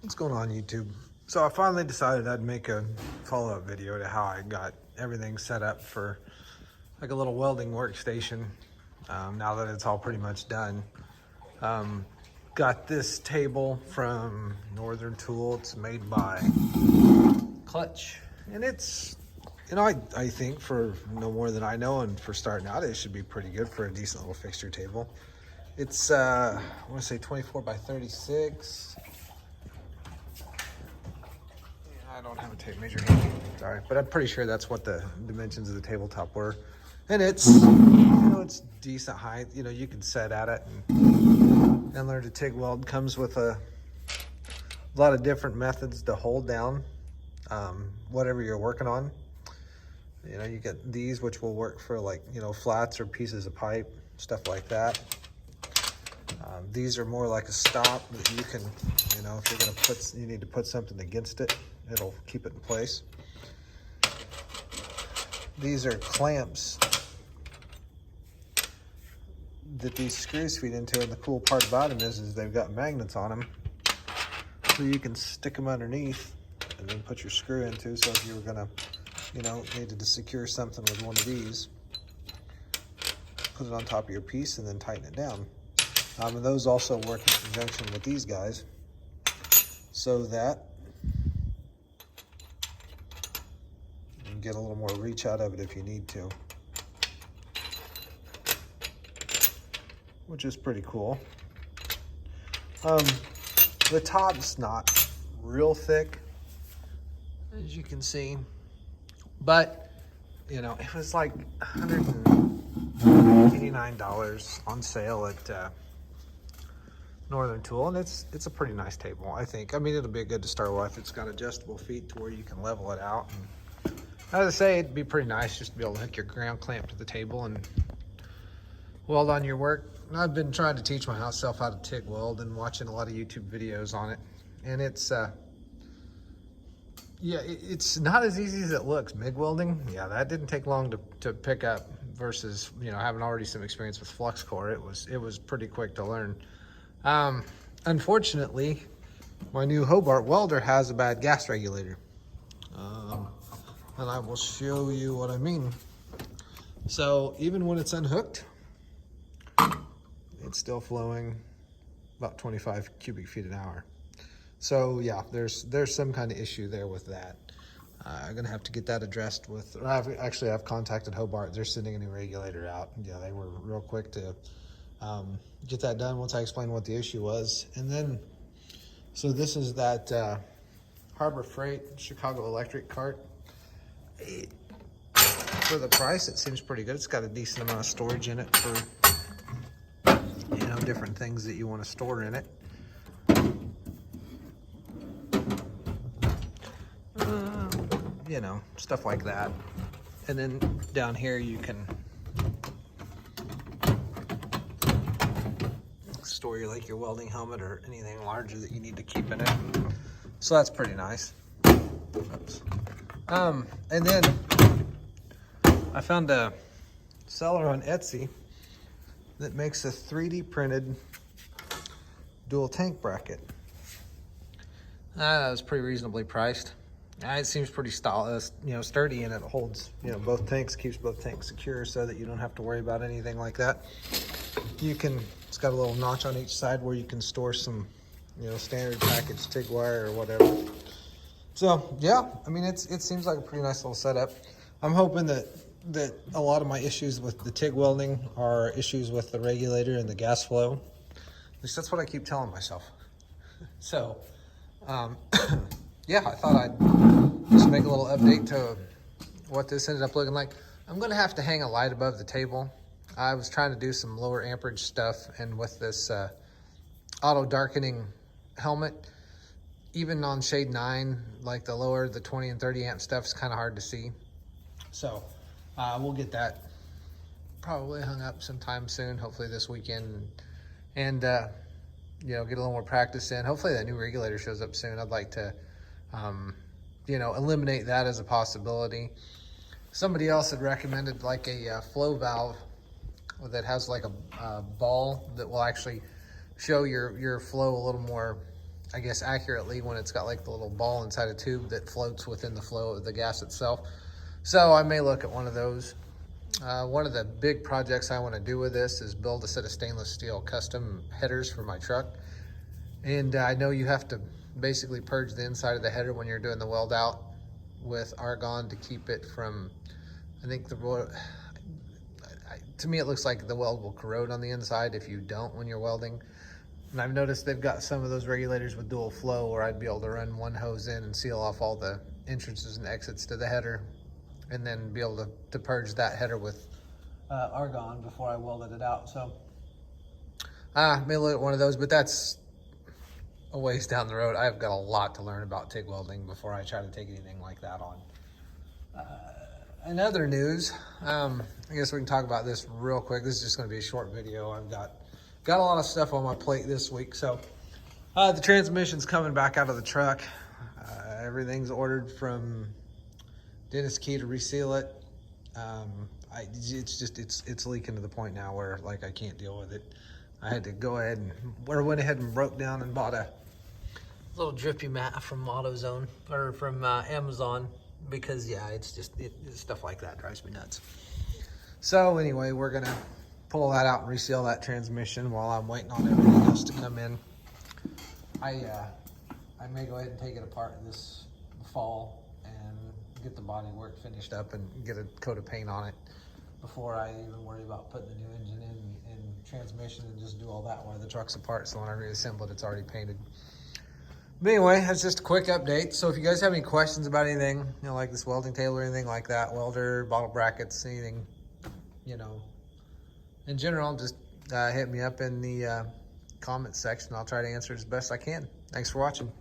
What's going on, YouTube? So I finally decided I'd make a follow-up video to how I got everything set up for like a little welding workstation now that it's all pretty much done. Got this table from Northern Tool. It's made by Clutch, and it's, you know, I think for no more than I know, and for starting out, it should be pretty good for a decent little fixture table. It's I want to say 24 by 36. I don't have a tape measure here, sorry, but I'm pretty sure that's what the dimensions of the tabletop were. And it's, you know, it's decent height. You know, you can set at it and learn to TIG weld. Comes with a lot of different methods to hold down whatever you're working on. You know, you get these, which will work for, like, you know, flats or pieces of pipe, stuff like that. These are more like a stop that you can, you know, if you're gonna put, you need to put something against it, it'll keep it in place. These are clamps that these screws feed into, and the cool part about them is they've got magnets on them, so you can stick them underneath and then put your screw into. So if you were gonna, you know, needed to secure something with one of these, put it on top of your piece and then tighten it down. And those also work in conjunction with these guys, so that you can get a little more reach out of it if you need to, which is pretty cool. The top's not real thick, as you can see, but you know, it was like $189 on sale at Northern Tool, and it's a pretty nice table, I think. I mean, it'll be good to start with. It's got adjustable feet to where you can level it out, and as I say, it'd be pretty nice just to be able to hook your ground clamp to the table and weld on your work. I've been trying to teach myself how to TIG weld and watching a lot of YouTube videos on it, and it's yeah, it's not as easy as it looks. MIG welding, yeah, that didn't take long to pick up, versus, you know, having already some experience with flux core. It was pretty quick to learn. Unfortunately, my new Hobart welder has a bad gas regulator, and I will show you what I mean. So even when it's unhooked, it's still flowing about 25 cubic feet an hour. So yeah, there's some kind of issue there with that. I'm gonna have to get that addressed with, I've contacted Hobart. They're sending a new regulator out. Yeah, they were real quick to get that done once I explained what the issue was. And then, so this is that Harbor Freight Chicago Electric cart. For the price, it seems pretty good. It's got a decent amount of storage in it for, you know, different things that you want to store in it. You know, stuff like that. And then down here you can store your, like, your welding helmet or anything larger that you need to keep in it. So that's pretty nice. Oops. And then I found a seller on Etsy that makes a 3D printed dual tank bracket. That was pretty reasonably priced. It seems pretty you know, sturdy, and it holds, you know, both tanks, keeps both tanks secure so that you don't have to worry about anything like that. You can, it's got a little notch on each side where you can store some, you know, standard package TIG wire or whatever. So yeah, I mean, it seems like a pretty nice little setup. I'm hoping that a lot of my issues with the TIG welding are issues with the regulator and the gas flow. At least that's what I keep telling myself. So yeah, I thought I'd just make a little update to what this ended up looking like. I'm gonna have to hang a light above the table. I was trying to do some lower amperage stuff, and with this auto darkening helmet, even on shade 9, like the 20 and 30 amp stuff is kind of hard to see. So we'll get that probably hung up sometime soon, hopefully this weekend, and you know, get a little more practice in. Hopefully that new regulator shows up soon. I'd like to you know, eliminate that as a possibility. Somebody else had recommended like a flow valve that has like a ball that will actually show your flow a little more I guess, accurately when it's got like the little ball inside a tube that floats within the flow of the gas itself. So I may look at one of those. One of the big projects I want to do with this is build a set of stainless steel custom headers for my truck. And I know you have to basically purge the inside of the header when you're doing the weld out with argon to keep it from, I think to me it looks like the weld will corrode on the inside if you don't when you're welding. And I've noticed they've got some of those regulators with dual flow where I'd be able to run one hose in and seal off all the entrances and exits to the header, and then be able to purge that header with argon before I welded it out. So may look at one of those, but that's a ways down the road. I've got a lot to learn about TIG welding before I try to take anything like that on. In other news, I guess we can talk about this real quick. This is just going to be a short video. I've got a lot of stuff on my plate this week. So the transmission's coming back out of the truck. Everything's ordered from Dennis Key to reseal it. It's leaking to the point now where like I can't deal with it. I had to go ahead and went ahead and broke down and bought a little drippy mat from AutoZone or from Amazon, because yeah, it's stuff like that drives me nuts. So anyway, we're gonna pull that out and reseal that transmission while I'm waiting on everything else to come in. I may go ahead and take it apart this fall and get the body work finished up and get a coat of paint on it before I even worry about putting the new engine in and transmission, and just do all that while the truck's apart, so when I reassemble it, it's already painted. But anyway, that's just a quick update. So if you guys have any questions about anything, you know, like this welding table or anything like that, welder, bottle brackets, anything, you know, in general, just hit me up in the comments section. I'll try to answer as best I can. Thanks for watching.